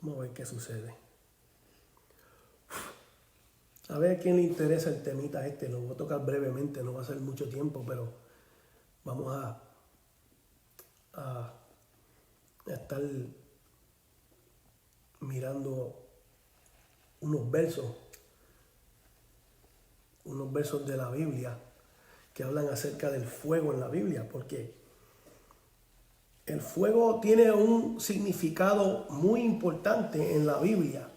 Vamos a ver qué sucede. A ver a quién le interesa el temita este. Lo voy a tocar brevemente, no va a ser mucho tiempo, pero vamos a estar mirando unos versos de la Biblia que hablan acerca del fuego en la Biblia, porque el fuego tiene un significado muy importante en la Biblia.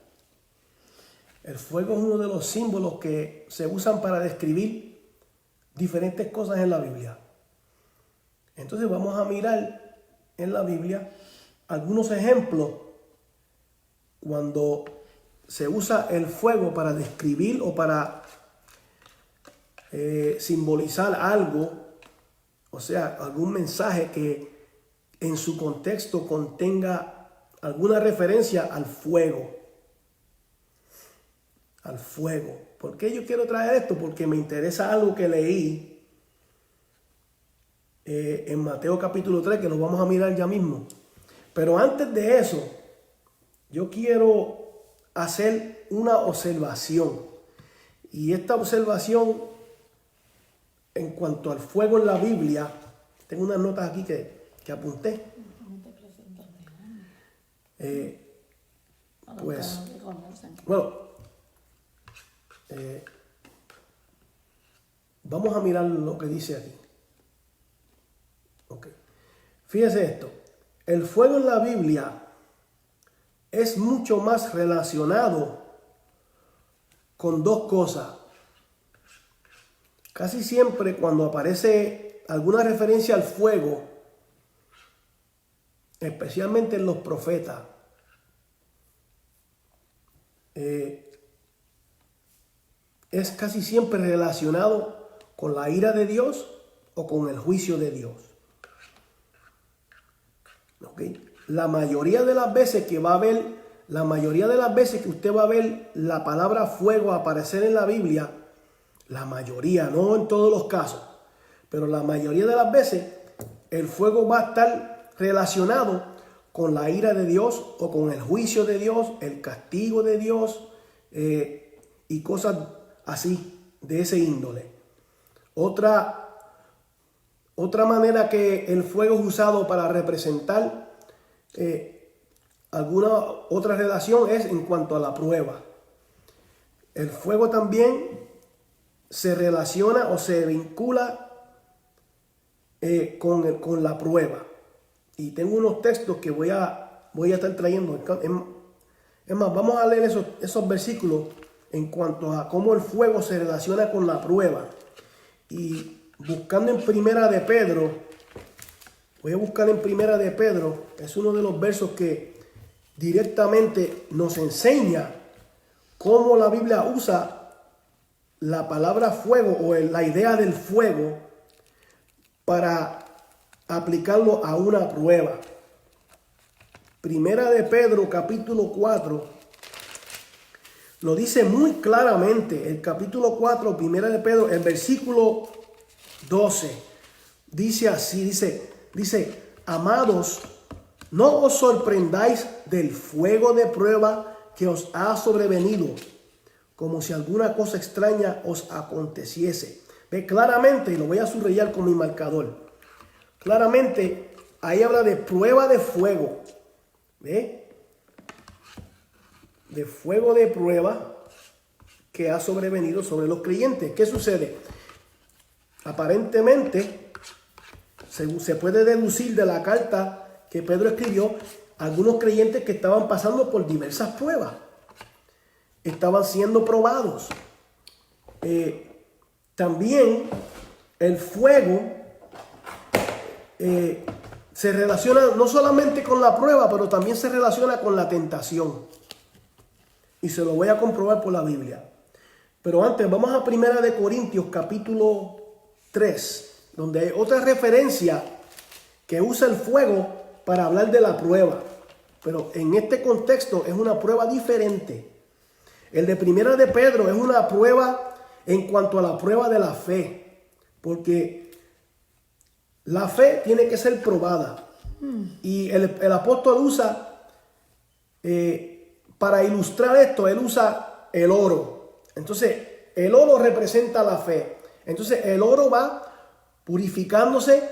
El fuego es uno de los símbolos que se usan para describir diferentes cosas en la Biblia. Entonces vamos a mirar en la Biblia algunos ejemplos cuando se usa el fuego para describir o para simbolizar algo, o sea, algún mensaje que en su contexto contenga alguna referencia al fuego. Al fuego. ¿Por qué yo quiero traer esto? Porque me interesa algo que leí en Mateo capítulo 3, que lo vamos a mirar ya mismo. Pero antes de eso, yo quiero hacer una observación. Y esta observación en cuanto al fuego en la Biblia, tengo unas notas aquí que apunté. Pues, bueno, vamos a mirar lo que dice aquí. Okay. Fíjese esto. El fuego en la Biblia es mucho más relacionado con dos cosas. Casi siempre cuando aparece alguna referencia al fuego, especialmente en los profetas, es casi siempre relacionado con la ira de Dios o con el juicio de Dios. ¿Okay? La mayoría de las veces que usted va a ver la palabra fuego aparecer en la Biblia, la mayoría, no en todos los casos, pero la mayoría de las veces el fuego va a estar relacionado con la ira de Dios o con el juicio de Dios, el castigo de Dios y cosas así, de ese índole. Otra manera que el fuego es usado para representar alguna otra relación es en cuanto a la prueba. El fuego también se relaciona o se vincula con la prueba. Y tengo unos textos que voy a estar trayendo. Es más, vamos a leer esos versículos en cuanto a cómo el fuego se relaciona con la prueba. Y buscando en Primera de Pedro, voy a buscar en Primera de Pedro, es uno de los versos que directamente nos enseña cómo la Biblia usa la palabra fuego o la idea del fuego para aplicarlo a una prueba. Primera de Pedro capítulo 4 lo dice muy claramente. El capítulo 4, Primera de Pedro, el versículo 12, dice así, dice, amados, no os sorprendáis del fuego de prueba que os ha sobrevenido, como si alguna cosa extraña os aconteciese. Ve claramente, y lo voy a subrayar con mi marcador. Claramente, ahí habla de prueba de fuego. ¿Ve? De fuego de prueba que ha sobrevenido sobre los creyentes. ¿Qué sucede? Aparentemente, se puede deducir de la carta que Pedro escribió, algunos creyentes que estaban pasando por diversas pruebas. Estaban siendo probados. También el fuego se relaciona no solamente con la prueba, pero también se relaciona con la tentación. Y se lo voy a comprobar por la Biblia. Pero antes, vamos a Primera de Corintios, capítulo 3, donde hay otra referencia que usa el fuego para hablar de la prueba. Pero en este contexto es una prueba diferente. El de Primera de Pedro es una prueba en cuanto a la prueba de la fe. Porque la fe tiene que ser probada. Y el apóstol usa para ilustrar esto, él usa el oro. Entonces, el oro representa la fe. Entonces, el oro va purificándose.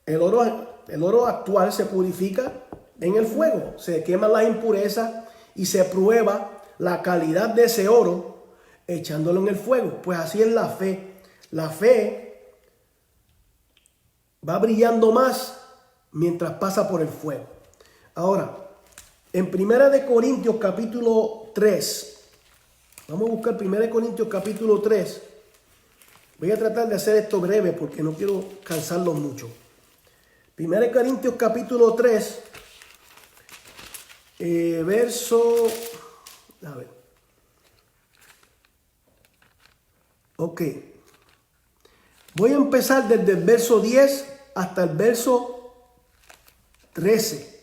El oro actual se purifica en el fuego. Se queman las impurezas y se prueba la calidad de ese oro echándolo en el fuego. Pues así es la fe. La fe va brillando más mientras pasa por el fuego. Ahora, en 1 Corintios capítulo 3, vamos a buscar 1 Corintios capítulo 3. Voy a tratar de hacer esto breve porque no quiero cansarlos mucho. 1 Corintios capítulo 3, verso... A ver. Ok. Voy a empezar desde el verso 10 hasta el verso 13.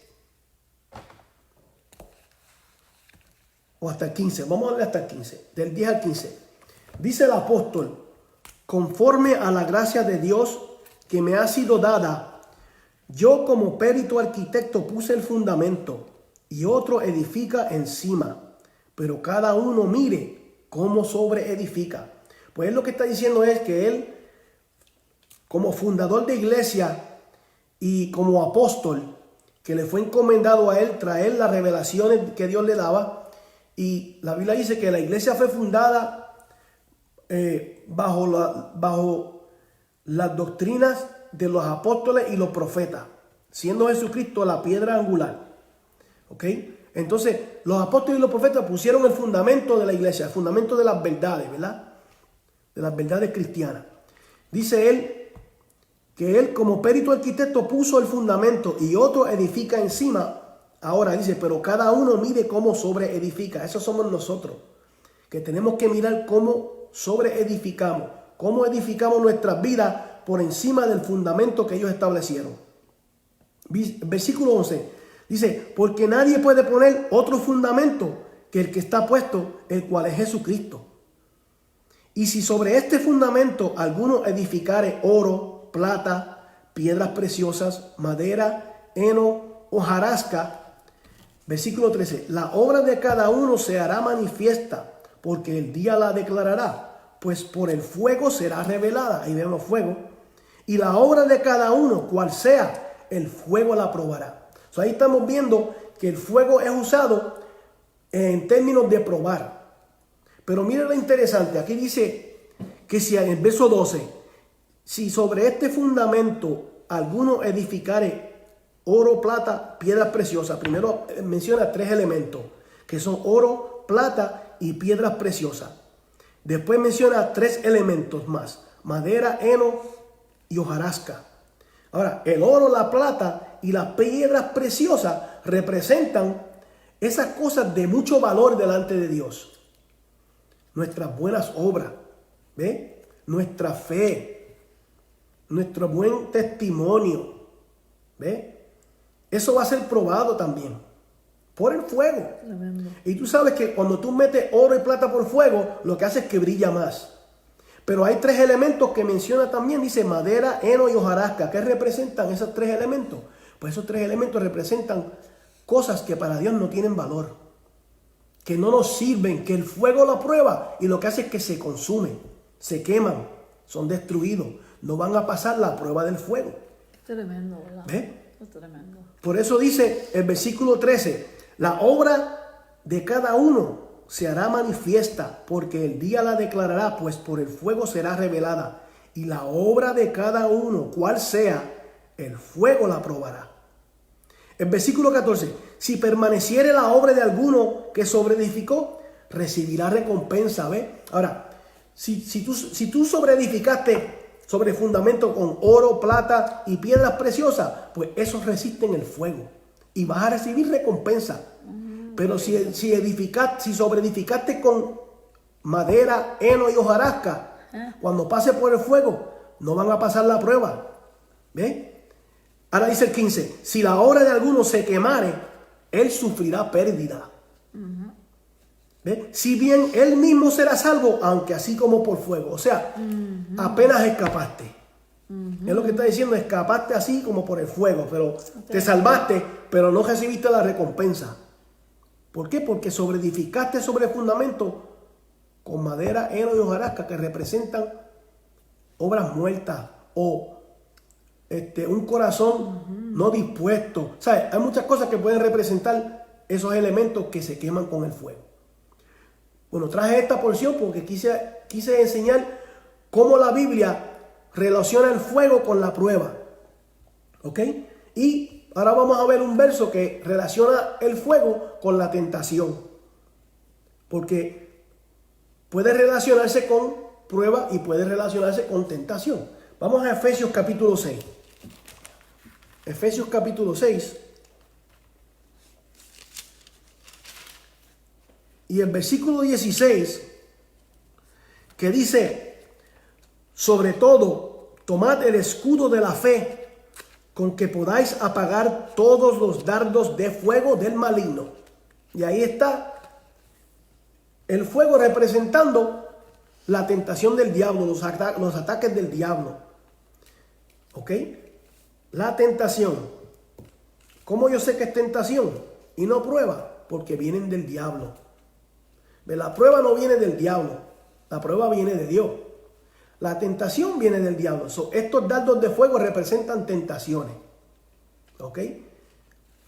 O hasta el 15. Vamos a darle hasta el 15. Del 10 al 15. Dice el apóstol: conforme a la gracia de Dios que me ha sido dada, yo como perito arquitecto puse el fundamento y otro edifica encima, pero cada uno mire cómo sobre edifica. Pues él lo que está diciendo es que él, como fundador de iglesia y como apóstol, que le fue encomendado a él traer las revelaciones que Dios le daba, y la Biblia dice que la iglesia fue fundada bajo las doctrinas de los apóstoles y los profetas, siendo Jesucristo la piedra angular. ¿Ok? Entonces, los apóstoles y los profetas pusieron el fundamento de la iglesia, el fundamento de las verdades, ¿verdad? De las verdades cristianas. Dice él que él como perito arquitecto puso el fundamento y otro edifica encima. Ahora dice, pero cada uno mire cómo sobre edifica. Eso somos nosotros, que tenemos que mirar cómo sobre edificamos, cómo edificamos nuestras vidas por encima del fundamento que ellos establecieron. Versículo 11 dice, porque nadie puede poner otro fundamento que el que está puesto, el cual es Jesucristo. Y si sobre este fundamento alguno edificare oro, plata, piedras preciosas, madera, heno, hojarasca, versículo 13, la obra de cada uno se hará manifiesta, porque el día la declarará, pues por el fuego será revelada. Ahí vemos fuego. Y la obra de cada uno, cual sea, el fuego la probará. Ahí estamos viendo que el fuego es usado en términos de probar. Pero miren lo interesante, aquí dice que si en el verso 12, si sobre este fundamento alguno edificare oro, plata, piedras preciosas, primero menciona 3 elementos, que son oro, plata y piedras preciosas. Después menciona 3 elementos más, madera, heno y hojarasca. Ahora, el oro, la plata y las piedras preciosas representan esas cosas de mucho valor delante de Dios. Nuestras buenas obras, ¿ve? Nuestra fe, nuestro buen testimonio, ¿ve? Eso va a ser probado también por el fuego. Tremendo. Y tú sabes que cuando tú metes oro y plata por fuego, lo que hace es que brilla más. Pero hay 3 elementos que menciona también, dice madera, heno y hojarasca. ¿Qué representan esos 3 elementos? Pues esos 3 elementos representan cosas que para Dios no tienen valor, que no nos sirven, que el fuego la prueba y lo que hace es que se consumen, se queman, son destruidos, no van a pasar la prueba del fuego. Tremendo, ¿verdad? ¿Ve? Es tremendo. Por eso dice el versículo 13, la obra de cada uno se hará manifiesta, porque el día la declarará, pues por el fuego será revelada. Y la obra de cada uno, cual sea, el fuego la probará. El versículo 14, si permaneciere la obra de alguno que sobreedificó, recibirá recompensa. ¿Ve? Ahora, si tú sobreedificaste sobre fundamento con oro, plata y piedras preciosas, pues eso resisten el fuego y vas a recibir recompensa. Pero si sobreedificaste con madera, heno y hojarasca, cuando pase por el fuego, no van a pasar la prueba. ¿Ve? Ahora dice el 15, si la obra de alguno se quemare, él sufrirá pérdida. ¿Ve? Si bien él mismo será salvo, aunque así como por fuego. O sea, apenas escapaste. Es lo que está diciendo, escapaste así como por el fuego, pero te salvaste, pero no recibiste la recompensa. ¿Por qué? Porque sobreedificaste sobre el fundamento con madera, heno y hojarasca, que representan obras muertas o un corazón no dispuesto. ¿Sabes? Hay muchas cosas que pueden representar esos elementos que se queman con el fuego. Bueno, traje esta porción porque quise enseñar cómo la Biblia relaciona el fuego con la prueba. ¿Ok? Y ahora vamos a ver un verso que relaciona el fuego con la tentación. Porque puede relacionarse con prueba y puede relacionarse con tentación. Vamos a Efesios capítulo 6. Efesios capítulo 6. Y el versículo 16, que dice, sobre todo, tomad el escudo de la fe, con que podáis apagar todos los dardos de fuego del maligno. Y ahí está el fuego representando la tentación del diablo, los ataques del diablo. ¿Ok? La tentación. ¿Cómo yo sé que es tentación y no prueba? Porque vienen del diablo. La prueba no viene del diablo, la prueba viene de Dios. La tentación viene del diablo. Estos dardos de fuego representan tentaciones. ¿Ok?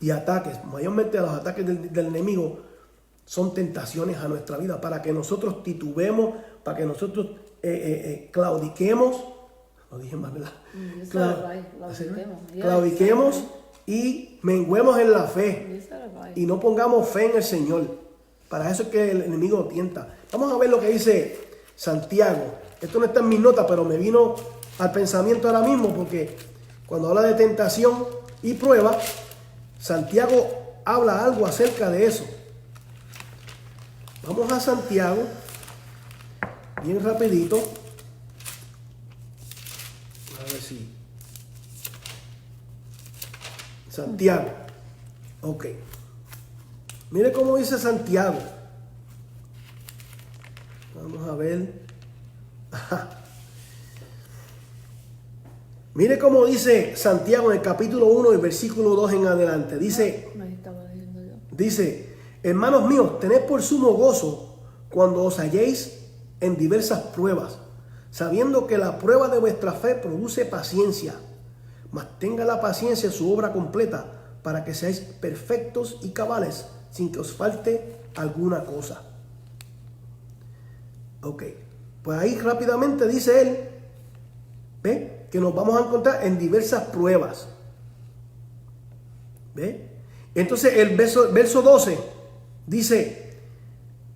Y ataques, mayormente los ataques del enemigo son tentaciones a nuestra vida para que nosotros titubemos, para que nosotros claudiquemos. Lo dije mal, ¿verdad? Claudiquemos y menguemos en la fe y no pongamos fe en el Señor. Para eso es que el enemigo tienta. Vamos a ver lo que dice Santiago. Esto no está en mis notas, pero me vino al pensamiento ahora mismo porque cuando habla de tentación y prueba, Santiago habla algo acerca de eso. Vamos a Santiago, bien rapidito. A ver si... Santiago. Ok. Mire cómo dice Santiago. Vamos a ver. Mire cómo dice Santiago en el capítulo 1 y versículo 2 en adelante. Dice, hermanos míos, tened por sumo gozo cuando os halléis en diversas pruebas, sabiendo que la prueba de vuestra fe produce paciencia. Mas tenga la paciencia su obra completa, para que seáis perfectos y cabales, sin que os falte alguna cosa. Ok, pues ahí rápidamente dice él, ¿ve? Que nos vamos a encontrar en diversas pruebas. ¿Ve? Entonces el verso 12 dice,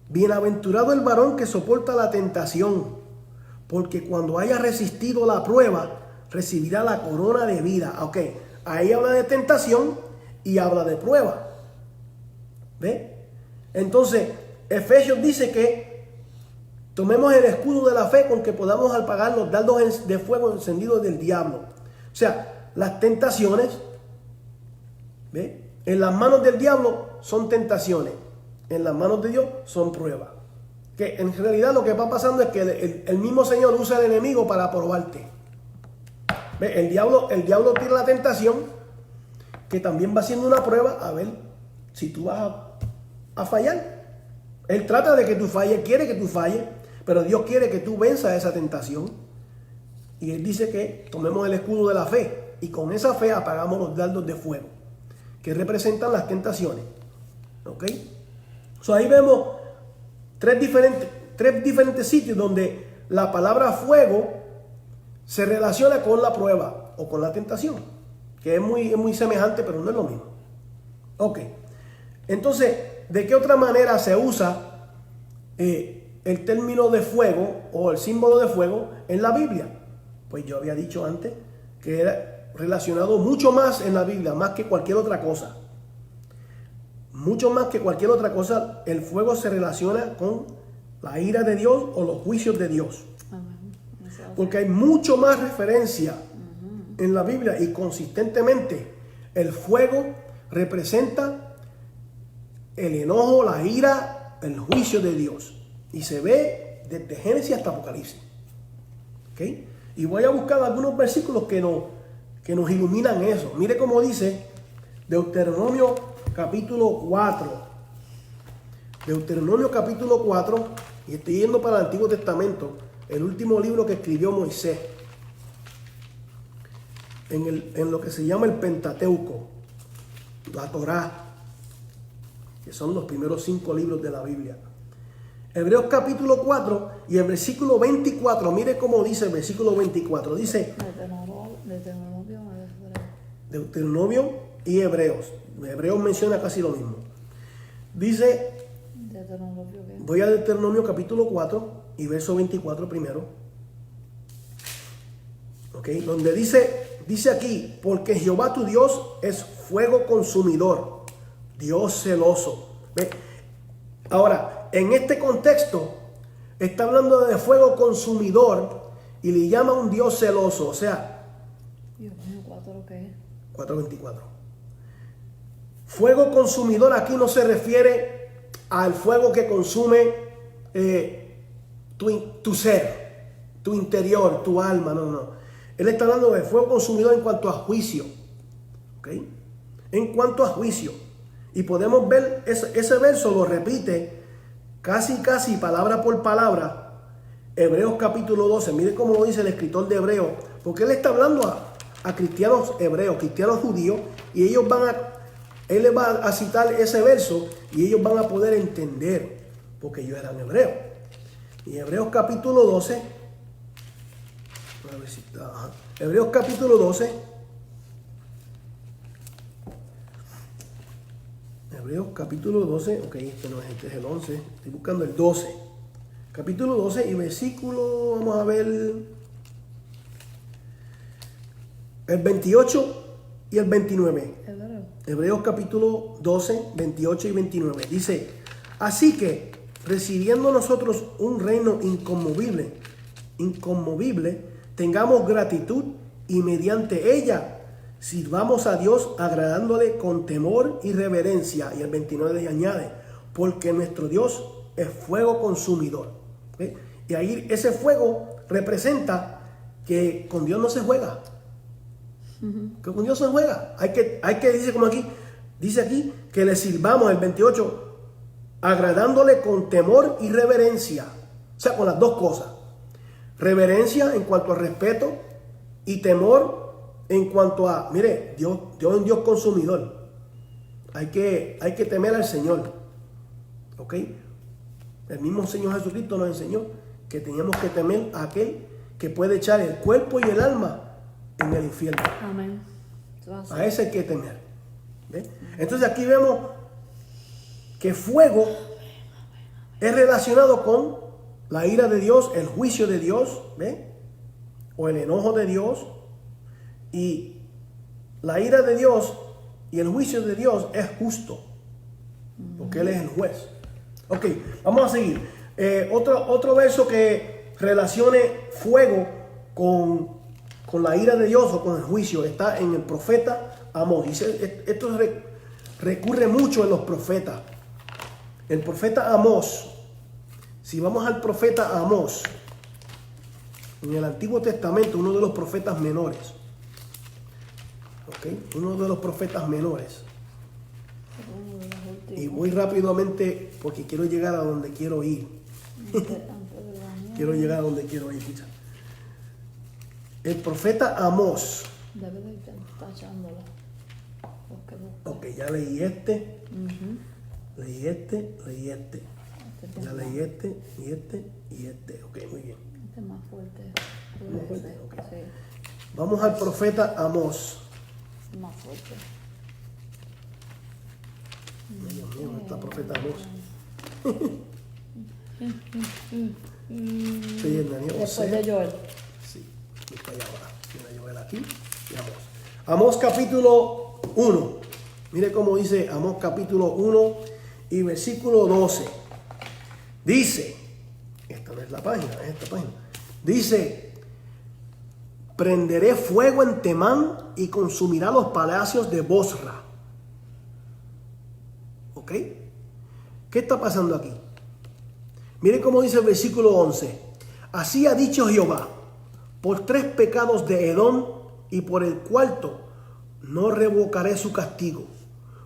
bienaventurado el varón que soporta la tentación, porque cuando haya resistido la prueba, recibirá la corona de vida. Ok, ahí habla de tentación y habla de prueba. ¿Ve? Entonces, Efesios dice que tomemos el escudo de la fe con que podamos apagar los dardos de fuego encendidos del diablo. O sea, las tentaciones, ¿ve? En las manos del diablo son tentaciones, en las manos de Dios son pruebas. Que en realidad lo que va pasando es que el mismo Señor usa al enemigo para probarte. ¿Ve? El diablo tiene la tentación, que también va haciendo una prueba a ver si tú vas a fallar. Él trata de que tú falles, quiere que tú falles, pero Dios quiere que tú venzas esa tentación. Y Él dice que tomemos el escudo de la fe y con esa fe apagamos los dardos de fuego que representan las tentaciones. ¿Ok? Ahí vemos tres diferentes sitios donde la palabra fuego se relaciona con la prueba o con la tentación, que es muy semejante, pero no es lo mismo. Ok, entonces, ¿de qué otra manera se usa el término de fuego o el símbolo de fuego en la Biblia? Pues yo había dicho antes que era relacionado mucho más en la Biblia, más que cualquier otra cosa. Mucho más que cualquier otra cosa, el fuego se relaciona con la ira de Dios o los juicios de Dios. Porque hay mucho más referencia en la Biblia y consistentemente el fuego representa el enojo, la ira, el juicio de Dios. Y se ve desde Génesis hasta Apocalipsis. ¿Okay? Y voy a buscar algunos versículos que nos iluminan eso. Mire cómo dice Deuteronomio capítulo 4. Deuteronomio capítulo 4, y estoy yendo para el Antiguo Testamento, el último libro que escribió Moisés, en lo que se llama el Pentateuco, la Torá, que son los primeros 5 libros de la Biblia. Hebreos capítulo 4 y el versículo 24, mire cómo dice el versículo 24, dice Deuteronomio y Hebreos. Hebreos menciona casi lo mismo. Dice, voy a Deuteronomio capítulo 4 y verso 24 primero. Ok, donde dice aquí, porque Jehová tu Dios es fuego consumidor, Dios celoso. ¿Ve? Ahora, en este contexto, está hablando de fuego consumidor y le llama un Dios celoso, o sea, Dios mío, 4 ¿qué es? 4:24. Fuego consumidor aquí no se refiere al fuego que consume tu ser, tu interior, tu alma, no. Él está hablando de fuego consumidor en cuanto a juicio, ¿ok? En cuanto a juicio. Y podemos ver, ese verso lo repite casi palabra por palabra, Hebreos capítulo 12. Mire cómo lo dice el escritor de Hebreos, porque él está hablando a cristianos hebreos, cristianos judíos, y él les va a citar ese verso y ellos van a poder entender, porque ellos eran hebreos. Y Hebreos capítulo 12, a ver si está, Hebreos capítulo 12, Hebreos capítulo 12, ok, este es el 11, estoy buscando el 12, capítulo 12 y versículo, vamos a ver, el 28 y el 29. Hebreos capítulo 12, 28 y 29. Dice, así que, recibiendo nosotros un reino inconmovible, tengamos gratitud y mediante ella sirvamos a Dios agradándole con temor y reverencia. Y el 29 añade, porque nuestro Dios es fuego consumidor. ¿Sí? Y ahí ese fuego representa que con Dios no se juega. Que con Dios se juega. Hay que dice aquí que le sirvamos, el 28, agradándole con temor y reverencia. O sea, con las dos cosas. Reverencia en cuanto a respeto y temor en cuanto a, mire, Dios es un Dios consumidor. Hay que temer al Señor. ¿Ok? El mismo Señor Jesucristo nos enseñó que teníamos que temer a aquel que puede echar el cuerpo y el alma en el infierno. Amén. A ese hay que temer. ¿Ve? Entonces aquí vemos que fuego es relacionado con la ira de Dios, el juicio de Dios, ¿ve? O el enojo de Dios. Y la ira de Dios y el juicio de Dios es justo, porque Él es el juez. Ok, vamos a seguir. Otro verso que relacione fuego con la ira de Dios o con el juicio está en el profeta Amós. Esto recurre mucho en los profetas. El profeta Amós, si vamos al profeta Amós, en el Antiguo Testamento, uno de los profetas menores. ¿Ok? Uno de los profetas menores. Y voy rápidamente porque quiero llegar a donde quiero ir. Quiero llegar a donde quiero ir. Escucha. El profeta Amós. Debe de ir tachándola. Ok, ya leí este. Leí este. Ya leí este, y este. Ok, muy bien. Este es más fuerte. Más fuerte, ok. Sí, Vamos al profeta Amós. es más fuerte. Dios mío, está profeta Amós. Sí, el Daniel, Después de Joel. Sí, voy para allá ahora. Mira, Joel aquí y Amós. Amós capítulo 1. Mire cómo dice Amós capítulo 1 y versículo 12. Dice, esta no es la página, es esta página. Dice, prenderé fuego en Temán y consumirá los palacios de Bosra. ¿Ok? ¿Qué está pasando aquí? Miren cómo dice el versículo 11. Así ha dicho Jehová, por 3 pecados de Edom y por el cuarto no revocaré su castigo,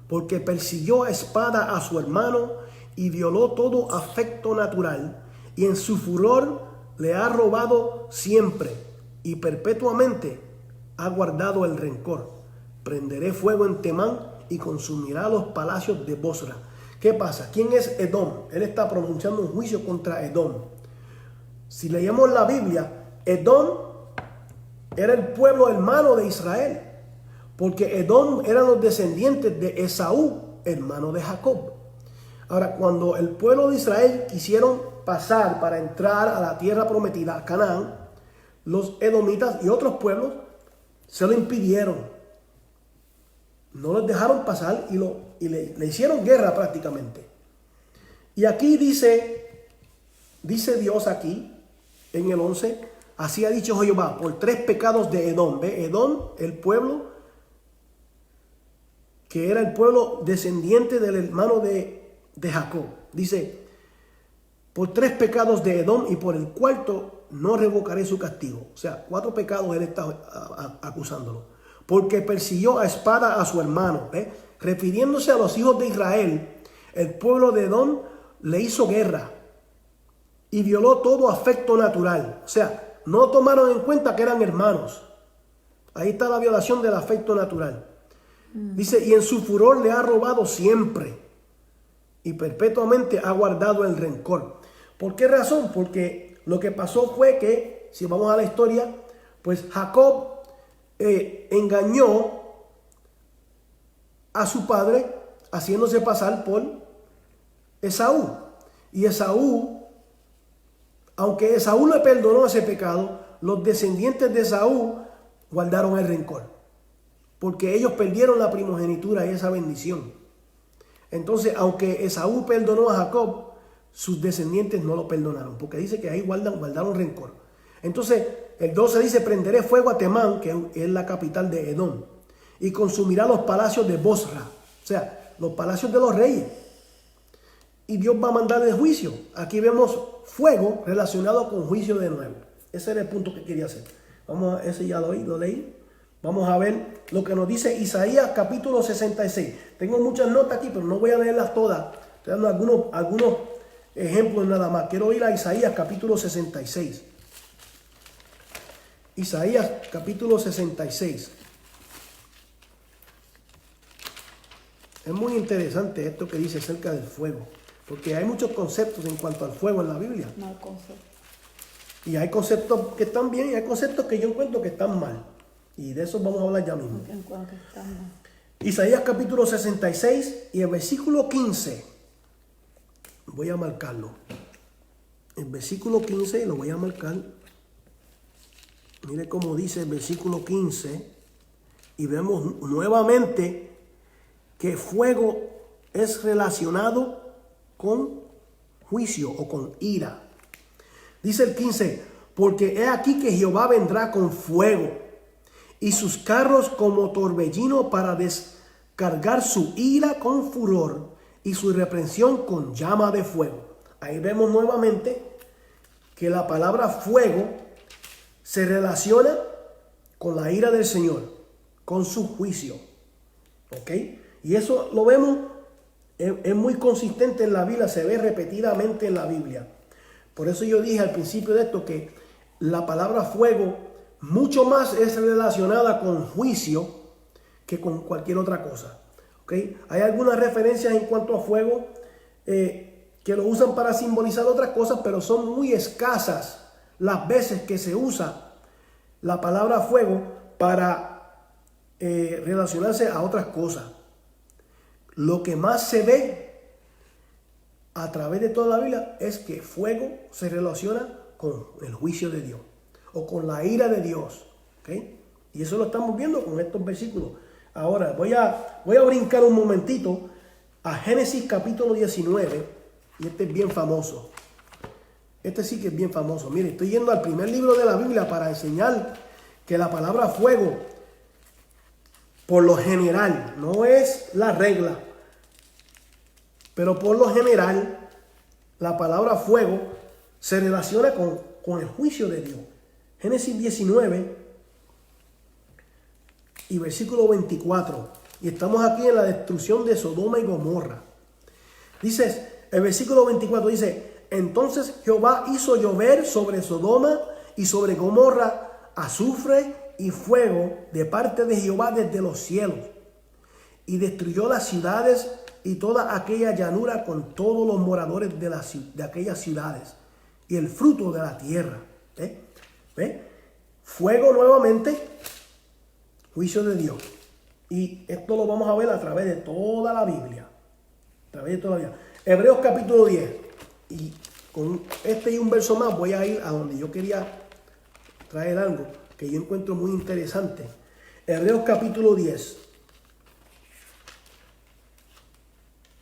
porque persiguió a espada a su hermano y violó todo afecto natural, y en su furor le ha robado siempre, y perpetuamente ha guardado el rencor. Prenderé fuego en Temán y consumirá los palacios de Bosra. ¿Qué pasa? ¿Quién es Edom? Él está pronunciando un juicio contra Edom. Si leemos la Biblia, Edom era el pueblo hermano de Israel, porque Edom eran los descendientes de Esaú, hermano de Jacob. Ahora, cuando el pueblo de Israel quisieron pasar para entrar a la tierra prometida, a Canaán, los edomitas y otros pueblos se lo impidieron. No los dejaron pasar y le hicieron guerra prácticamente. Y aquí dice Dios aquí, en el 11, así ha dicho Jehová, por 3 pecados de Edom. ¿Ve? Edom, el pueblo que era el pueblo descendiente del hermano de Jacob. Dice, por 3 pecados de Edom y por el cuarto no revocaré su castigo. O sea, 4 pecados él está acusándolo. Porque persiguió a espada a su hermano. Refiriéndose a los hijos de Israel, el pueblo de Edom le hizo guerra y violó todo afecto natural. O sea, no tomaron en cuenta que eran hermanos. Ahí está la violación del afecto natural. Dice, y en su furor le ha robado siempre y perpetuamente ha guardado el rencor. ¿Por qué razón? Porque lo que pasó fue que, si vamos a la historia, pues Jacob engañó a su padre haciéndose pasar por Esaú. Y Esaú, aunque Esaú le perdonó ese pecado, los descendientes de Esaú guardaron el rencor, porque ellos perdieron la primogenitura y esa bendición. Entonces, aunque Esaú perdonó a Jacob, sus descendientes no lo perdonaron, porque dice que ahí guardaron rencor. Entonces, el 12 dice, prenderé fuego a Temán, que es la capital de Edom, y consumirá los palacios de Bosra, o sea, los palacios de los reyes. Y Dios va a mandar el juicio. Aquí vemos fuego relacionado con juicio de nuevo. Ese era el punto que quería hacer. Vamos a, ese ya lo leí. Vamos a ver lo que nos dice Isaías capítulo 66. Tengo muchas notas aquí, pero no voy a leerlas todas. Estoy dando algunos ejemplos nada más. Quiero ir a Isaías capítulo 66. Isaías capítulo 66. Es muy interesante esto que dice acerca del fuego, porque hay muchos conceptos en cuanto al fuego en la Biblia. Mal concepto. Y hay conceptos que están bien y hay conceptos que yo encuentro que están mal. Y de eso vamos a hablar ya mismo. En cuanto está mal. Isaías capítulo 66 y el versículo 15. Voy a marcarlo. El versículo 15 lo voy a marcar. Mire cómo dice el versículo 15. Y vemos nuevamente que fuego es relacionado con juicio o con ira. Dice el 15, porque he aquí que Jehová vendrá con fuego y sus carros como torbellino para descargar su ira con furor y su reprensión con llama de fuego. Ahí vemos nuevamente que la palabra fuego se relaciona con la ira del Señor, con su juicio. ¿Ok? Y eso lo vemos, es muy consistente en la Biblia, se ve repetidamente en la Biblia. Por eso yo dije al principio de esto que la palabra fuego mucho más es relacionada con juicio que con cualquier otra cosa. ¿Okay? Hay algunas referencias en cuanto a fuego que lo usan para simbolizar otras cosas, pero son muy escasas las veces que se usa la palabra fuego para relacionarse a otras cosas. Lo que más se ve a través de toda la Biblia es que fuego se relaciona con el juicio de Dios o con la ira de Dios. ¿Okay? Y eso lo estamos viendo con estos versículos. Ahora voy a brincar un momentito a Génesis capítulo 19. Y este es bien famoso. Este sí que es bien famoso. Mire, estoy yendo al primer libro de la Biblia para enseñar que la palabra fuego, por lo general, no es la regla, pero por lo general, la palabra fuego se relaciona con el juicio de Dios. Génesis 19 y versículo 24. Y estamos aquí en la destrucción de Sodoma y Gomorra. Dice, el versículo 24 dice, entonces Jehová hizo llover sobre Sodoma y sobre Gomorra azufre y fuego de parte de Jehová desde los cielos, y destruyó las ciudades y toda aquella llanura con todos los moradores de aquellas ciudades y el fruto de la tierra. ¿Ve? Fuego nuevamente, juicio de Dios. Y esto lo vamos a ver a través de toda la Biblia. A través de toda la Biblia. Hebreos capítulo 10. Y con este y un verso más voy a ir a donde yo quería traer algo que yo encuentro muy interesante. Hebreos capítulo 10.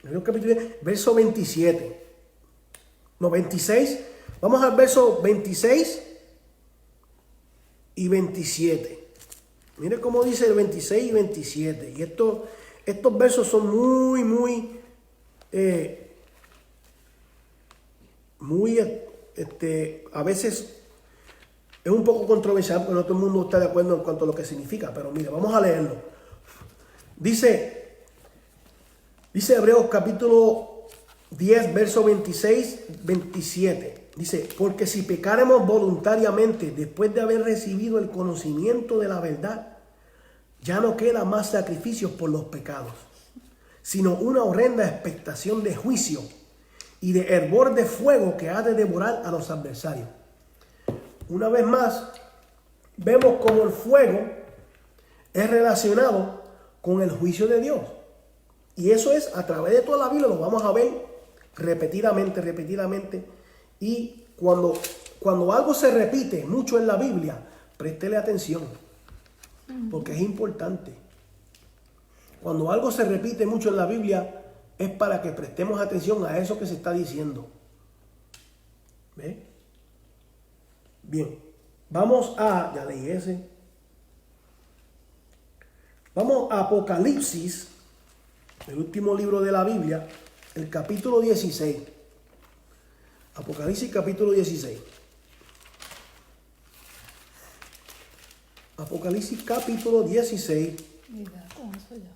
Hebreos capítulo 10, verso 27. No, 26. Vamos al verso 26 y 27. Mire cómo dice el 26 y 27. Y estos versos son muy, a veces es un poco controversial porque no todo el mundo está de acuerdo en cuanto a lo que significa. Pero mire, vamos a leerlo. Dice Hebreos capítulo 10, verso 26, 27. Dice, porque si pecáremos voluntariamente después de haber recibido el conocimiento de la verdad, ya no queda más sacrificios por los pecados, sino una horrenda expectación de juicio y de hervor de fuego que ha de devorar a los adversarios. Una vez más, vemos cómo el fuego es relacionado con el juicio de Dios. Y eso es a través de toda la Biblia, lo vamos a ver repetidamente. Y cuando algo se repite mucho en la Biblia, préstele atención, porque es importante. Cuando algo se repite mucho en la Biblia, es para que prestemos atención a eso que se está diciendo. ¿Ve? Bien, ya leí ese. Vamos a Apocalipsis, el último libro de la Biblia, el capítulo 16. Apocalipsis capítulo 16. Apocalipsis capítulo 16. Mira, con eso ya.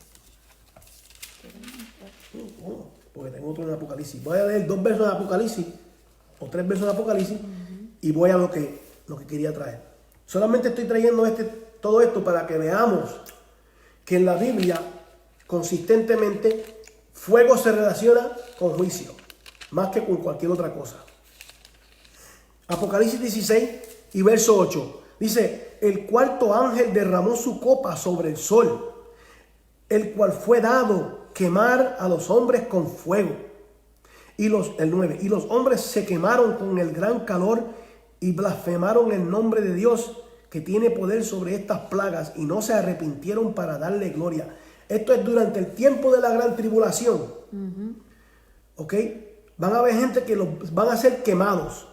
Porque tengo otro en Apocalipsis. Voy a leer 2 versos de Apocalipsis o 3 versos de Apocalipsis y voy a lo que quería traer. Solamente estoy trayendo todo esto para que veamos que en la Biblia consistentemente fuego se relaciona con juicio, más que con cualquier otra cosa. Apocalipsis 16 y verso 8. Dice, el cuarto ángel derramó su copa sobre el sol, el cual fue dado quemar a los hombres con fuego. El 9. Y los hombres se quemaron con el gran calor y blasfemaron el nombre de Dios, que tiene poder sobre estas plagas, y no se arrepintieron para darle gloria. Esto es durante el tiempo de la gran tribulación. ¿Ok? Van a haber gente que van a ser quemados.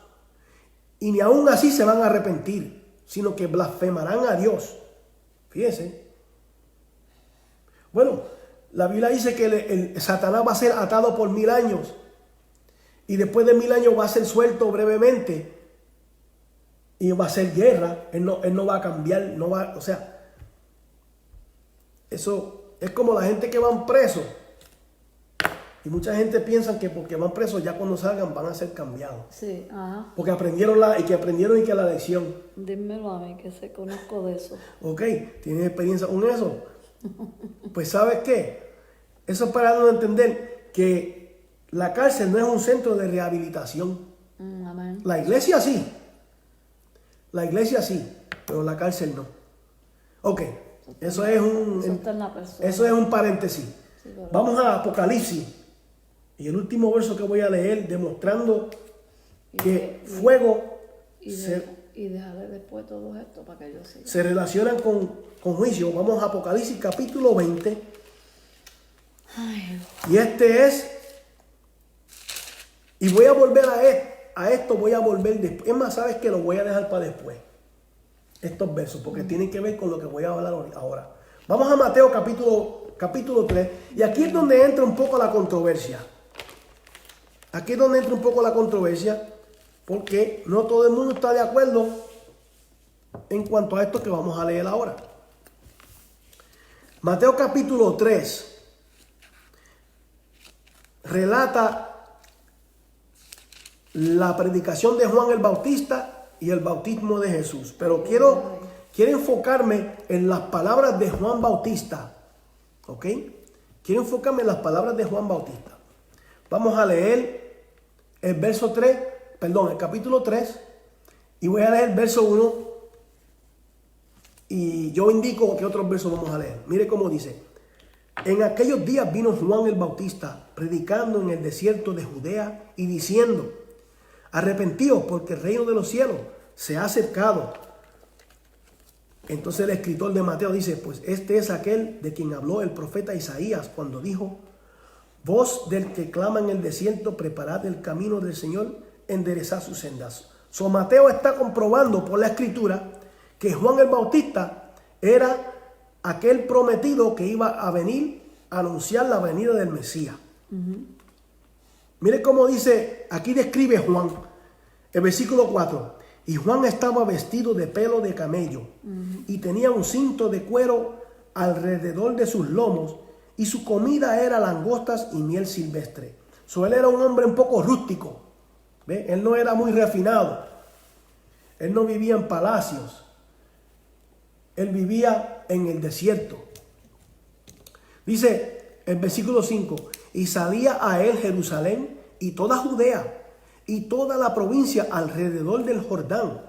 Y ni aún así se van a arrepentir, sino que blasfemarán a Dios. Fíjense. Bueno, la Biblia dice que el Satanás va a ser atado por 1000 años. Y después de 1000 años va a ser suelto brevemente. Y va a ser guerra. Él no va a cambiar. O sea, eso es como la gente que van presos. Y mucha gente piensa que porque van presos ya cuando salgan van a ser cambiados. Sí, ajá. Porque aprendieron que la lección. Dímelo a mí, que sé, conozco de eso. Ok, ¿tienes experiencia con eso? Pues ¿sabes qué? Eso es para darnos a entender que la cárcel no es un centro de rehabilitación. Amén. La iglesia sí. La iglesia sí, pero la cárcel no. Ok, eso es un paréntesis. Sí, vamos a Apocalipsis. Y el último verso que voy a leer, demostrando que fuego y dejaré después todo esto para que yo siga. se relacionan con juicio. Vamos a Apocalipsis capítulo 20. Ay, y voy a volver a esto, voy a volver después. Es más, sabes que lo voy a dejar para después. Estos versos, porque tienen que ver con lo que voy a hablar ahora. Vamos a Mateo capítulo 3. Y aquí es donde entra un poco la controversia. Porque no todo el mundo está de acuerdo en cuanto a esto que vamos a leer ahora. Mateo capítulo 3 relata la predicación de Juan el Bautista y el bautismo de Jesús. Pero quiero enfocarme en las palabras de Juan Bautista. ¿Ok? Quiero enfocarme en las palabras de Juan Bautista. Vamos a leer el capítulo 3, y voy a leer el verso 1, y yo indico qué otros versos vamos a leer. Mire cómo dice: en aquellos días vino Juan el Bautista predicando en el desierto de Judea y diciendo: arrepentíos, porque el reino de los cielos se ha acercado. Entonces el escritor de Mateo dice: pues este es aquel de quien habló el profeta Isaías cuando dijo: voz del que clama en el desierto, preparad el camino del Señor, enderezad sus sendas. So Mateo está comprobando por la escritura que Juan el Bautista era aquel prometido que iba a venir a anunciar la venida del Mesías. Mire cómo dice, aquí describe Juan, el versículo 4. Y Juan estaba vestido de pelo de camello y tenía un cinto de cuero alrededor de sus lomos, y su comida era langostas y miel silvestre. So, él era un hombre un poco rústico. ¿Ve? Él no era muy refinado. Él no vivía en palacios. Él vivía en el desierto. Dice el versículo 5: y salía a él Jerusalén y toda Judea y toda la provincia alrededor del Jordán,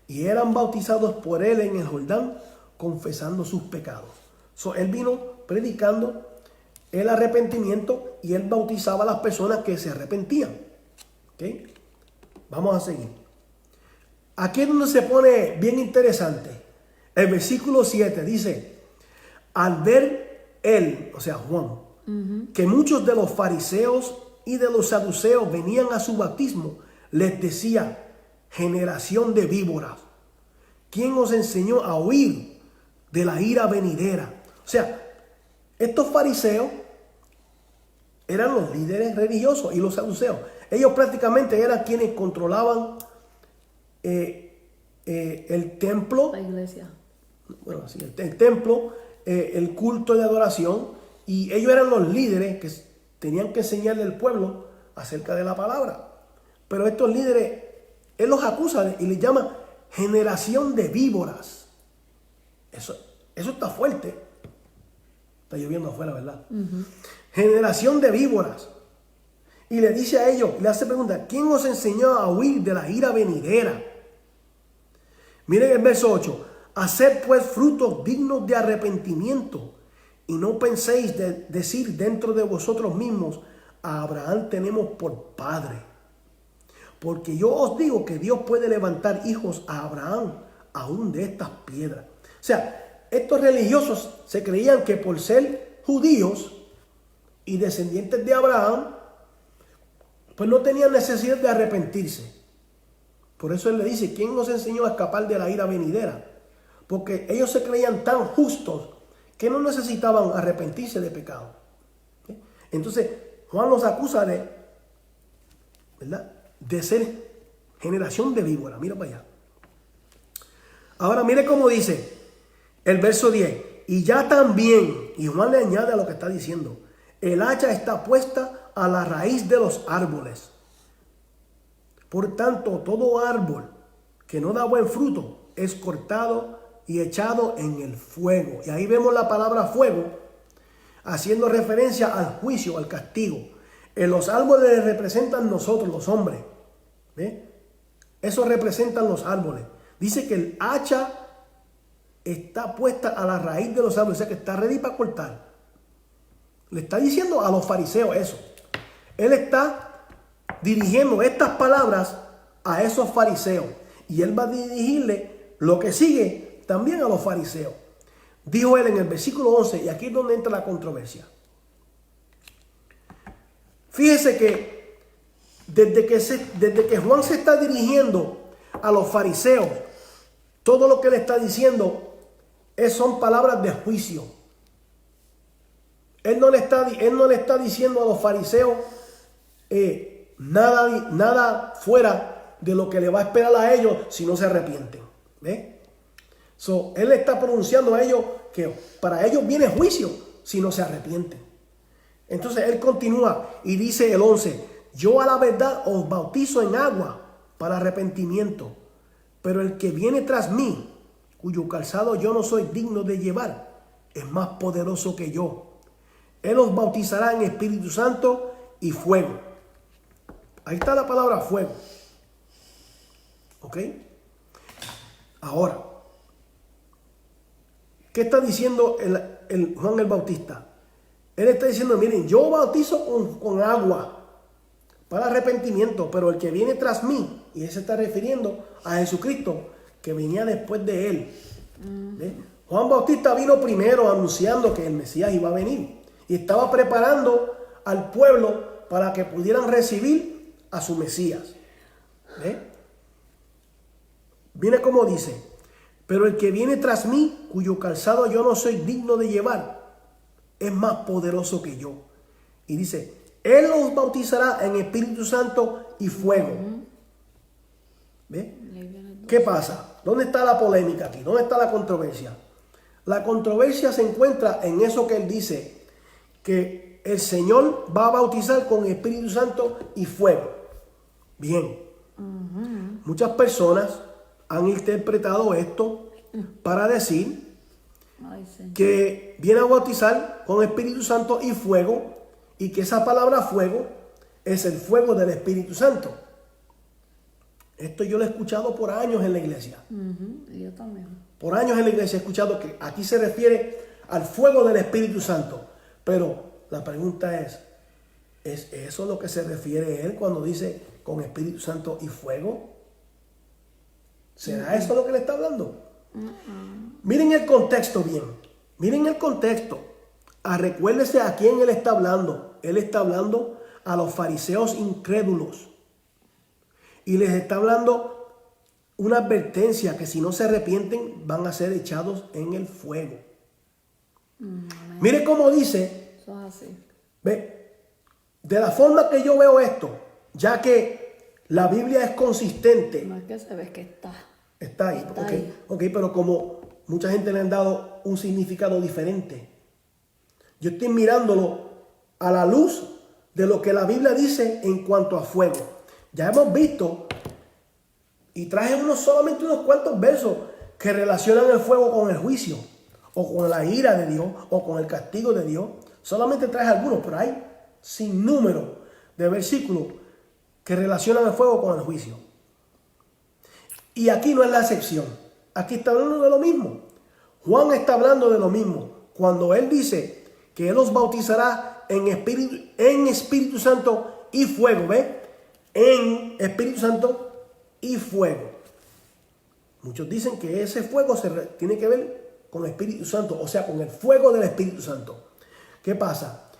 y eran bautizados por él en el Jordán, confesando sus pecados. So, él vino predicando el arrepentimiento y él bautizaba a las personas que se arrepentían. ¿Okay? Vamos a seguir. Aquí es donde se pone bien interesante. El versículo 7 dice: al ver él, o sea Juan, que muchos de los fariseos y de los saduceos venían a su bautismo, les decía: generación de víboras, ¿quién os enseñó a huir de la ira venidera? O sea, estos fariseos eran los líderes religiosos, y los saduceos, ellos prácticamente eran quienes controlaban el templo, La iglesia. bueno, sí, el templo, el culto de adoración, y ellos eran los líderes que tenían que enseñarle al pueblo acerca de la palabra. Pero estos líderes, él los acusa y les llama generación de víboras. Eso está fuerte. Está lloviendo afuera, ¿verdad? Generación de víboras. Y le dice a ellos, le hace pregunta: ¿quién os enseñó a huir de la ira venidera? Miren el verso 8: haced pues frutos dignos de arrepentimiento, y no penséis decir dentro de vosotros mismos: a Abraham tenemos por padre. Porque yo os digo que Dios puede levantar hijos a Abraham aún de estas piedras. O sea, estos religiosos se creían que por ser judíos y descendientes de Abraham, pues no tenían necesidad de arrepentirse. Por eso él le dice: ¿quién nos enseñó a escapar de la ira venidera? Porque ellos se creían tan justos que no necesitaban arrepentirse de pecado. ¿Sí? Entonces Juan los acusa ¿verdad?, de ser generación de víbora. Mira para allá. Ahora mire cómo dice el verso 10: y ya también, y Juan le añade a lo que está diciendo, el hacha está puesta a la raíz de los árboles. Por tanto, todo árbol que no da buen fruto es cortado y echado en el fuego. Y ahí vemos la palabra fuego, haciendo referencia al juicio, al castigo. En los árboles representan nosotros, los hombres. ¿Ve? Eso representan los árboles. Dice que el hacha está puesta a la raíz de los árboles, o sea que está ready para cortar. Le está diciendo a los fariseos eso. Él está dirigiendo estas palabras a esos fariseos, y él va a dirigirle lo que sigue también a los fariseos. Dijo él en el versículo 11, y aquí es donde entra la controversia. Fíjese que desde que Juan se está dirigiendo a los fariseos, todo lo que le está diciendo son palabras de juicio. Él no le está diciendo a los fariseos nada fuera de lo que le va a esperar a ellos si no se arrepienten. ¿Ve? Él está pronunciando a ellos que para ellos viene juicio si no se arrepienten. Entonces él continúa y dice el 11: yo a la verdad os bautizo en agua para arrepentimiento, pero el que viene tras mí, cuyo calzado yo no soy digno de llevar, es más poderoso que yo. Él os bautizará en Espíritu Santo y fuego. Ahí está la palabra fuego. ¿Ok? Ahora, ¿qué está diciendo el Juan el Bautista? Él está diciendo, miren, yo bautizo con agua para arrepentimiento, pero el que viene tras mí, y él se está refiriendo a Jesucristo, que venía después de él. ¿Ve? Juan Bautista vino primero anunciando que el Mesías iba a venir y estaba preparando al pueblo para que pudieran recibir a su Mesías. ¿Ve? Viene como dice, pero el que viene tras mí, cuyo calzado yo no soy digno de llevar, es más poderoso que yo. Y dice, Él los bautizará en Espíritu Santo y fuego. ¿Ve? ¿Qué pasa? ¿Dónde está la polémica aquí? ¿Dónde está la controversia? La controversia se encuentra en eso que él dice, que el Señor va a bautizar con Espíritu Santo y fuego. Bien. Muchas personas han interpretado esto para decir que viene a bautizar con Espíritu Santo y fuego, y que esa palabra fuego es el fuego del Espíritu Santo. Esto yo lo he escuchado por años en la iglesia. Yo también. Por años en la iglesia he escuchado que aquí se refiere al fuego del Espíritu Santo. Pero la pregunta ¿es eso lo que se refiere él cuando dice con Espíritu Santo y fuego? ¿Será eso lo que le está hablando? Miren el contexto bien. Miren el contexto. Recuérdese a quién él está hablando. Él está hablando a los fariseos incrédulos. Y les está hablando una advertencia que si no se arrepienten van a ser echados en el fuego. Mire cómo dice. Eso es así. Ve, de la forma que yo veo esto, ya que la Biblia es consistente. No es que se ve que está. Está ahí. Está Okay. ahí. Ok, pero como mucha gente le han dado un significado diferente. Yo estoy mirándolo a la luz de lo que la Biblia dice en cuanto a fuego. Ya hemos visto, y traje solamente unos cuantos versos que relacionan el fuego con el juicio, o con la ira de Dios, o con el castigo de Dios. Solamente traje algunos, pero hay sin número de versículos que relacionan el fuego con el juicio. Y aquí no es la excepción. Aquí está hablando de lo mismo. Juan está hablando de lo mismo. Cuando él dice que él los bautizará en Espíritu Santo y fuego, ¿ve? En Espíritu Santo y fuego. Muchos dicen que ese fuego tiene que ver con el Espíritu Santo, o sea, con el fuego del Espíritu Santo. ¿Qué pasa?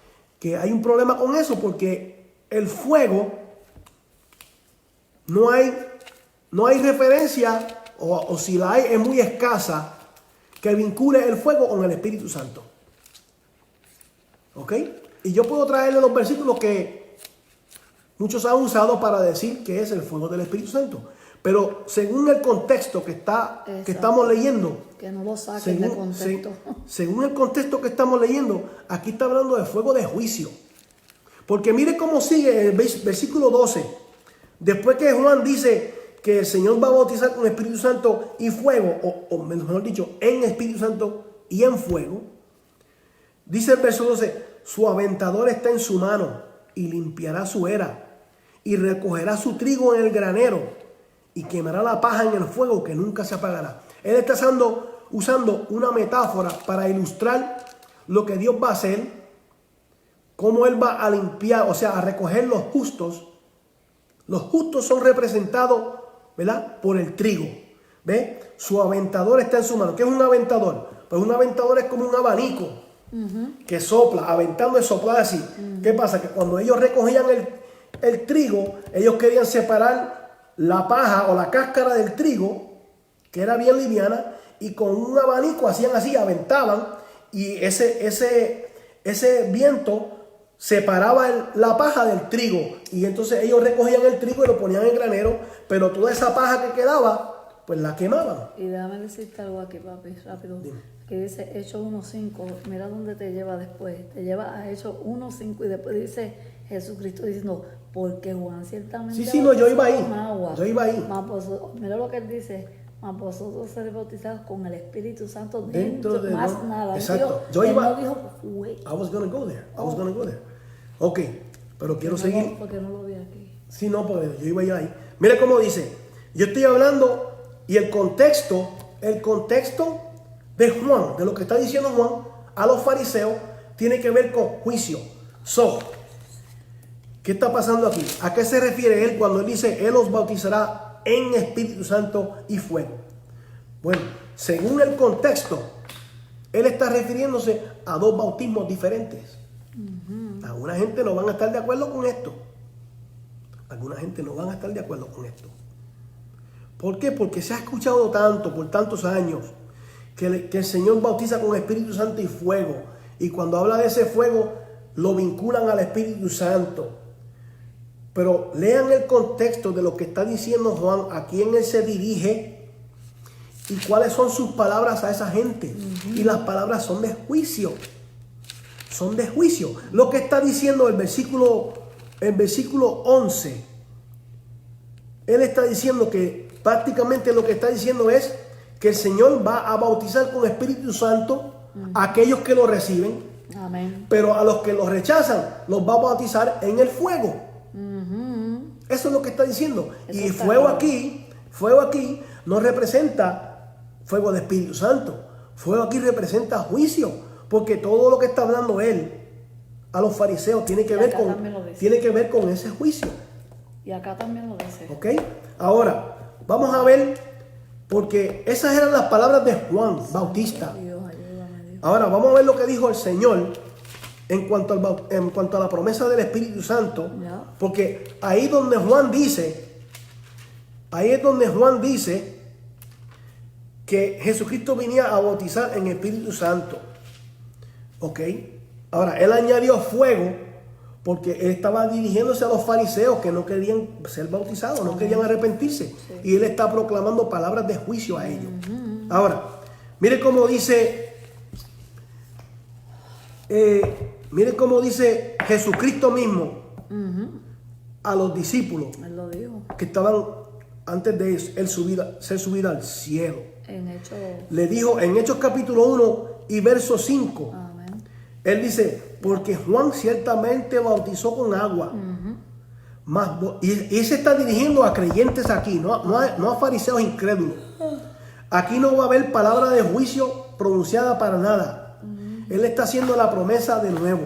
Que hay un problema con eso porque el fuego no hay referencia, o si la hay es muy escasa, que vincule el fuego con el Espíritu Santo. ¿Ok? Y yo puedo traerle los versículos que muchos han usado para decir que es el fuego del Espíritu Santo. Pero según el contexto que estamos leyendo, que no lo saquen de contexto. Según el contexto que estamos leyendo, aquí está hablando de fuego de juicio. Porque mire cómo sigue el versículo 12. Después que Juan dice que el Señor va a bautizar con Espíritu Santo y fuego, o mejor dicho, en Espíritu Santo y en fuego, dice el verso 12, su aventador está en su mano y limpiará su era y recogerá su trigo en el granero y quemará la paja en el fuego que nunca se apagará. Él está usando una metáfora para ilustrar lo que Dios va a hacer, cómo Él va a limpiar, o sea, a recoger los justos. Los justos son representados, ¿verdad?, por el trigo. ¿Ve? Su aventador está en su mano. ¿Qué es un aventador? Pues un aventador es como un abanico que sopla, aventando es soplar así. ¿Qué pasa? Que cuando ellos recogían el trigo, ellos querían separar la paja o la cáscara del trigo, que era bien liviana, y con un abanico hacían así, aventaban, y ese viento separaba la paja del trigo, y entonces ellos recogían el trigo y lo ponían en el granero, pero toda esa paja que quedaba, pues la quemaban. Y déjame decirte algo aquí, papi, rápido. Dime. Que dice Hechos 1.5, mira dónde te lleva después. Te lleva a Hechos 1.5 y después dice Jesucristo diciendo, Porque Juan ciertamente Sí, no, yo iba ahí. bautizó con agua. Yo iba ahí. Mira lo que él dice. Mas vosotros seréis bautizados con el Espíritu Santo Dentro de más no- nada. Él Exacto. dijo- Yo él iba- no dijo fue. I was gonna go there. Ok, pero quiero No, seguir. porque no lo vi aquí. Sí, no, porque yo iba ya ahí. Mira cómo dice. Yo estoy hablando y el contexto de Juan, de lo que está diciendo Juan a los fariseos, tiene que ver con juicio. So, ¿qué está pasando aquí? ¿A qué se refiere él cuando él dice, él os bautizará en Espíritu Santo y fuego? Bueno, según el contexto, él está refiriéndose a dos bautismos diferentes. Alguna gente no van a estar de acuerdo con esto. ¿Por qué? Porque se ha escuchado tanto por tantos años que el Señor bautiza con Espíritu Santo y fuego. Y cuando habla de ese fuego, lo vinculan al Espíritu Santo. Pero lean el contexto de lo que está diciendo Juan, a quién él se dirige y cuáles son sus palabras a esa gente. Y las palabras son de juicio. Son de juicio. Lo que está diciendo el versículo 11, él está diciendo que prácticamente lo que está diciendo es que el Señor va a bautizar con Espíritu Santo a aquellos que lo reciben, Amén. pero a los que lo rechazan los va a bautizar en el fuego. Eso es lo que está diciendo. Eso Y está fuego claro. aquí no representa fuego del Espíritu Santo. Fuego aquí representa juicio, porque todo lo que está hablando él a los fariseos tiene que Y ver acá con también lo dice. ese juicio. Y acá también lo dice. ¿Ok? Ahora, vamos a ver, porque esas eran las palabras de Juan Bautista. Dios, ayúdame, Dios. Ahora, vamos a ver lo que dijo el Señor en cuanto a la promesa del Espíritu Santo. Ya. Porque ahí es donde Juan dice que Jesucristo venía a bautizar en Espíritu Santo. ¿Ok? Ahora, él añadió fuego porque él estaba dirigiéndose a los fariseos que no querían ser bautizados, no querían arrepentirse. Y él está proclamando palabras de juicio a ellos. Ahora, mire cómo dice Jesucristo mismo a los discípulos Él lo dijo. que estaban antes de él ser subido al cielo. En Hechos. Le dijo en Hechos capítulo 1 y verso 5. Amén. Él dice, porque Juan ciertamente bautizó con agua. Y se está dirigiendo a creyentes aquí, no a fariseos incrédulos. Aquí no va a haber palabra de juicio pronunciada para nada. Él está haciendo la promesa de nuevo.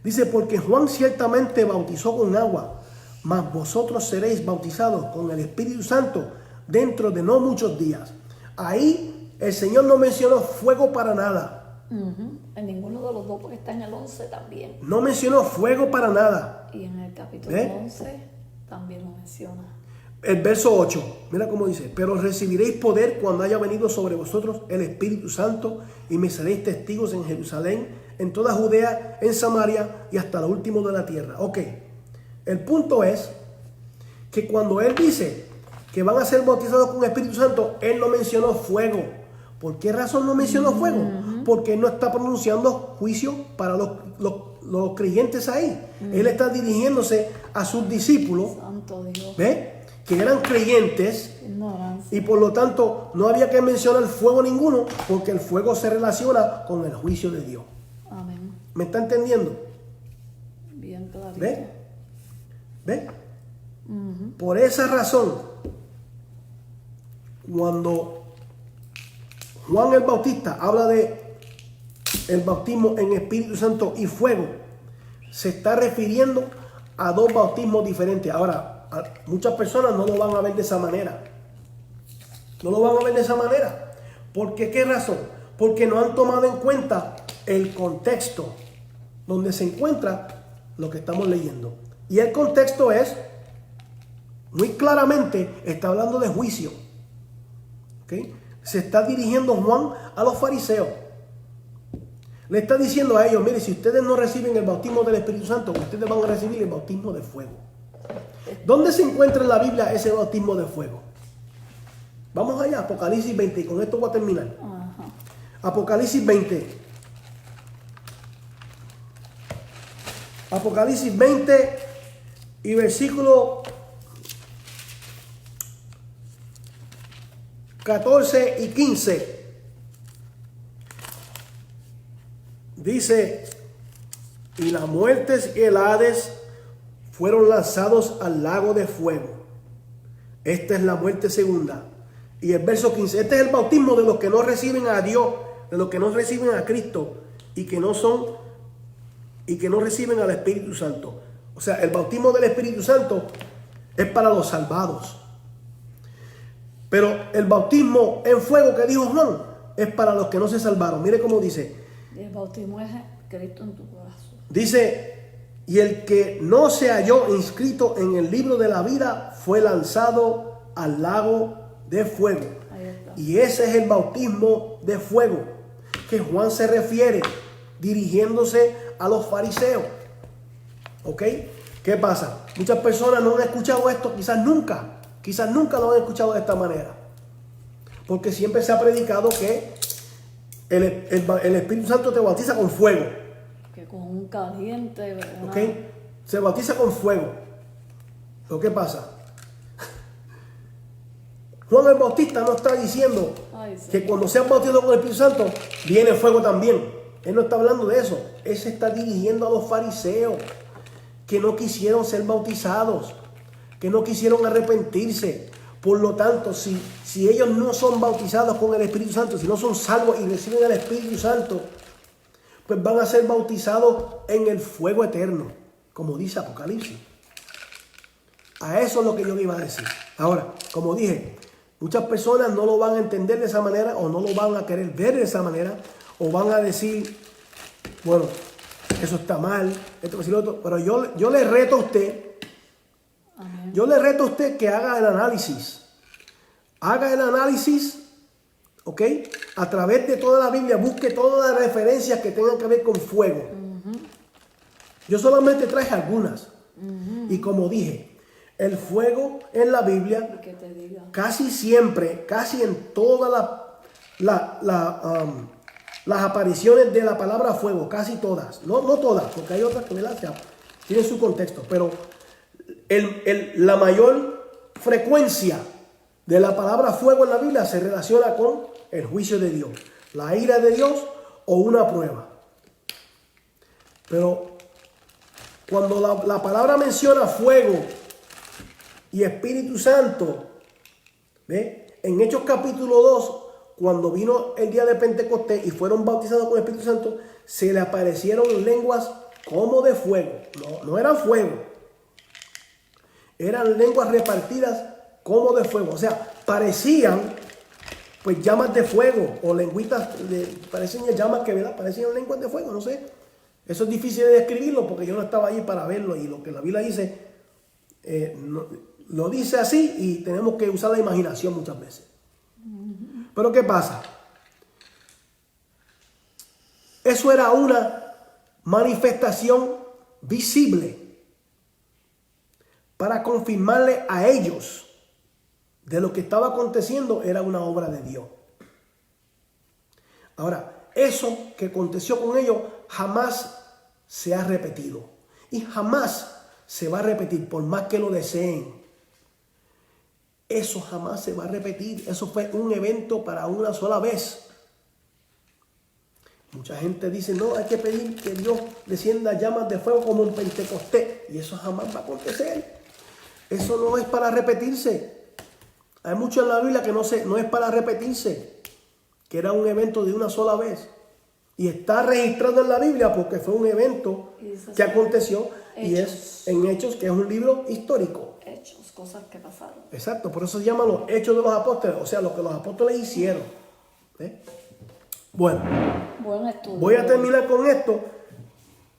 Dice, porque Juan ciertamente bautizó con agua, mas vosotros seréis bautizados con el Espíritu Santo dentro de no muchos días. Ahí el Señor no mencionó fuego para nada. En ninguno de los dos, porque está en el 11 también. No mencionó fuego para nada. Y en el capítulo ¿Ve? 11 también lo menciona. El verso 8, mira cómo dice, pero recibiréis poder cuando haya venido sobre vosotros el Espíritu Santo y me seréis testigos en Jerusalén, en toda Judea, en Samaria y hasta lo último de la tierra. Ok, el punto es que cuando él dice que van a ser bautizados con el Espíritu Santo, él no mencionó fuego. ¿Por qué razón no mencionó fuego? Porque él no está pronunciando juicio para los creyentes ahí. Él está dirigiéndose a sus discípulos, Santo Dios. ¿ve? Que eran creyentes, Ignorancia. y por lo tanto no había que mencionar fuego ninguno, porque el fuego se relaciona con el juicio de Dios. Amén. ¿Me está entendiendo? Bien clarito. ¿Ve? ¿Ve? Por esa razón, cuando Juan el Bautista habla de el bautismo en Espíritu Santo y fuego, se está refiriendo a dos bautismos diferentes. Ahora, muchas personas no lo van a ver de esa manera. No lo van a ver de esa manera. ¿Por qué? ¿Qué razón? Porque no han tomado en cuenta el contexto donde se encuentra lo que estamos leyendo. Y el contexto es, muy claramente, está hablando de juicio. ¿Ok? Se está dirigiendo Juan a los fariseos. Le está diciendo a ellos, mire, si ustedes no reciben el bautismo del Espíritu Santo, ustedes van a recibir el bautismo de fuego. ¿Dónde se encuentra en la Biblia ese bautismo de fuego? Vamos allá, Apocalipsis 20, y con esto voy a terminar. Ajá. Apocalipsis 20. Apocalipsis 20 Y versículo 14 y 15 dice: y la muerte y el Hades fueron lanzados al lago de fuego. Esta es la muerte segunda. Y el verso 15, este es el bautismo de los que no reciben a Dios, de los que no reciben a Cristo y que no reciben al Espíritu Santo. O sea, el bautismo del Espíritu Santo es para los salvados. Pero el bautismo en fuego que dijo Juan es para los que no se salvaron. Mire cómo dice. El bautismo es Cristo en tu corazón. Dice: y el que no se halló inscrito en el libro de la vida fue lanzado al lago de fuego. Ahí está. Y ese es el bautismo de fuego que Juan se refiere, dirigiéndose a los fariseos. ¿Ok? ¿Qué pasa? Muchas personas no han escuchado esto, quizás nunca lo han escuchado de esta manera. Porque siempre se ha predicado que el Espíritu Santo te bautiza con fuego. Que con un caliente, ¿Ok? Se bautiza con fuego. ¿Pero qué pasa? Juan el Bautista no está diciendo que cuando sean bautizados con el Espíritu Santo viene fuego también. Él no está hablando de eso. Él se está dirigiendo a los fariseos que no quisieron ser bautizados, que no quisieron arrepentirse. Por lo tanto, si ellos no son bautizados con el Espíritu Santo, si no son salvos y reciben el Espíritu Santo, pues van a ser bautizados en el fuego eterno, como dice Apocalipsis. A eso es lo que yo le iba a decir. Ahora, como dije, muchas personas no lo van a entender de esa manera, o no lo van a querer ver de esa manera, o van a decir, bueno, eso está mal, esto y lo otro. Pero yo le reto a usted, Amén. yo le reto a usted que haga el análisis. Haga el análisis, ¿ok? A través de toda la Biblia, busque todas las referencias que tengan que ver con fuego. Yo solamente traje algunas. Y como dije, el fuego en la Biblia, Que te diga. casi siempre, casi en todas las apariciones de la palabra fuego, casi todas, no todas, porque hay otras que tienen su contexto, pero la mayor frecuencia de la palabra fuego en la Biblia se relaciona con el juicio de Dios, la ira de Dios o una prueba. Pero cuando la palabra menciona fuego y Espíritu Santo, ¿ve? En Hechos capítulo 2, cuando vino el día de Pentecostés y fueron bautizados con el Espíritu Santo, se le aparecieron lenguas como de fuego. No eran fuego, eran lenguas repartidas como de fuego. O sea, parecían pues llamas de fuego o lengüitas, parecían llamas que, ¿verdad? Parecían lenguas de fuego, no sé. Eso es difícil de describirlo porque yo no estaba allí para verlo, y lo que la Biblia dice, lo dice así, y tenemos que usar la imaginación muchas veces. Pero ¿qué pasa? Eso era una manifestación visible para confirmarle a ellos de lo que estaba aconteciendo era una obra de Dios. Ahora, eso que aconteció con ellos jamás se ha repetido y jamás se va a repetir, por más que lo deseen. Eso jamás se va a repetir. Eso fue un evento para una sola vez. Mucha gente dice, no, hay que pedir que Dios descienda llamas de fuego como en Pentecostés, y eso jamás va a acontecer. Eso no es para repetirse. Hay mucho en la Biblia que no es para repetirse, que era un evento de una sola vez. Y está registrado en la Biblia porque fue un evento que aconteció, y es en Hechos, que es un libro histórico. Hechos, cosas que pasaron. Exacto, por eso se llaman los Hechos de los Apóstoles, o sea, lo que los apóstoles hicieron. Bueno, Buen estudio. voy a terminar con esto.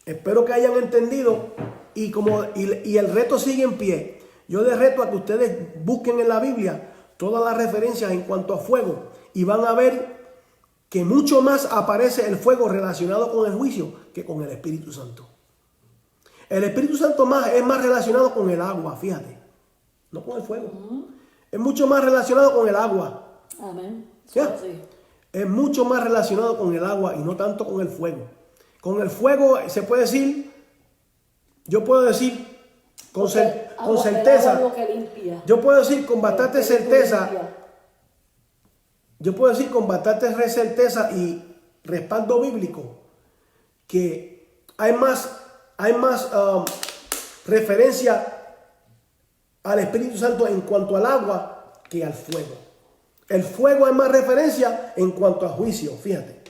Espero que hayan entendido, y el reto sigue en pie. Yo les reto a que ustedes busquen en la Biblia todas las referencias en cuanto a fuego, y van a ver que mucho más aparece el fuego relacionado con el juicio que con el Espíritu Santo. El Espíritu Santo es más relacionado con el agua, fíjate, no con el fuego. Es mucho más relacionado con el agua. Amén. ¿Ya? Sí. Es mucho más relacionado con el agua y no tanto con el fuego. Con el fuego se puede decir, yo puedo decir, con Porque con el certeza. agua es lo que limpia. Yo puedo decir con bastante El Espíritu certeza, limpia. yo puedo decir con bastante certeza y respaldo bíblico que hay más referencia al Espíritu Santo en cuanto al agua que al fuego. El fuego es más referencia en cuanto a juicio, fíjate.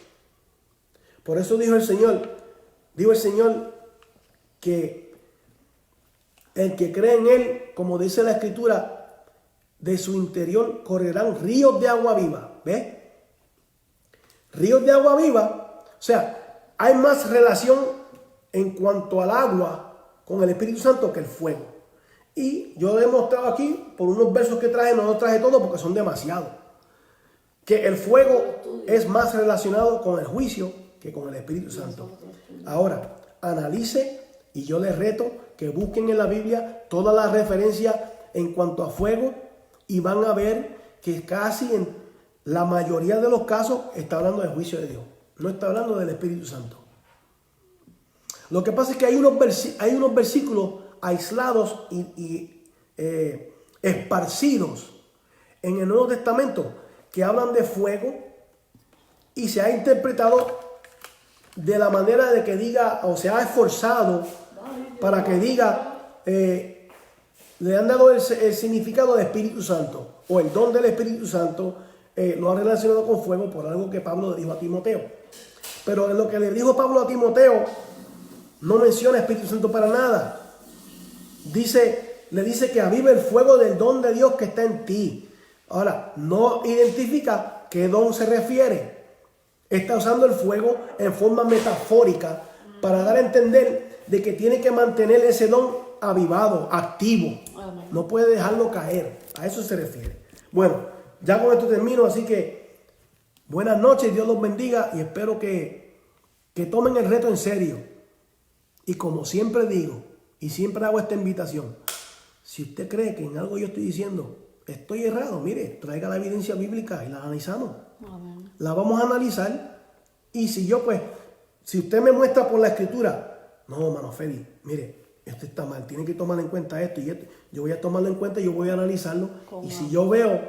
Por eso dijo el Señor que el que cree en Él, como dice la Escritura, de su interior correrán ríos de agua viva. ¿Ves? Ríos de agua viva. O sea, hay más relación en cuanto al agua con el Espíritu Santo que el fuego. Y yo he demostrado aquí, por unos versos que traje, no los traje todos porque son demasiados, que el fuego es más relacionado con el juicio que con el Espíritu Santo. Ahora, analice y yo les reto que busquen en la Biblia todas las referencias en cuanto a fuego y van a ver que casi en la mayoría de los casos está hablando del juicio de Dios. No está hablando del Espíritu Santo. Lo que pasa es que hay unos versículos aislados y esparcidos en el Nuevo Testamento que hablan de fuego y se ha interpretado de la manera de que diga, o se ha esforzado para que diga, le han dado el significado de Espíritu Santo o el don del Espíritu Santo, lo ha relacionado con fuego por algo que Pablo le dijo a Timoteo. Pero en lo que le dijo Pablo a Timoteo no menciona Espíritu Santo para nada. Le dice que avive el fuego del don de Dios que está en ti. Ahora, no identifica qué don se refiere. Está usando el fuego en forma metafórica para dar a entender de que tiene que mantener ese don avivado, activo. Amén. No puede dejarlo caer. A eso se refiere. Bueno, ya con esto termino, así que buenas noches, Dios los bendiga y espero que tomen el reto en serio. Y como siempre digo, y siempre hago esta invitación, si usted cree que en algo yo estoy diciendo estoy errado, mire, traiga la evidencia bíblica y la analizamos. Amén. La vamos a analizar y si usted me muestra por la escritura, no, hermano Feli, mire, esto está mal, tiene que tomar en cuenta esto y esto, yo voy a tomarlo en cuenta y yo voy a analizarlo. Y si yo veo,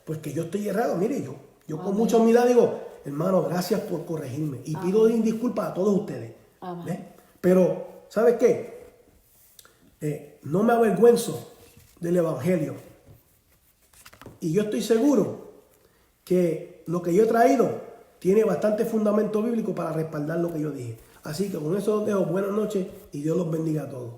pues que yo estoy errado, mire, yo con mucha humildad digo, hermano, gracias por corregirme y pido disculpas a todos ustedes. ¿Ves? Pero, ¿sabes qué? No me avergüenzo del Evangelio. Y yo estoy seguro que lo que yo he traído tiene bastante fundamento bíblico para respaldar lo que yo dije. Así que con eso os dejo buenas noches y Dios los bendiga a todos.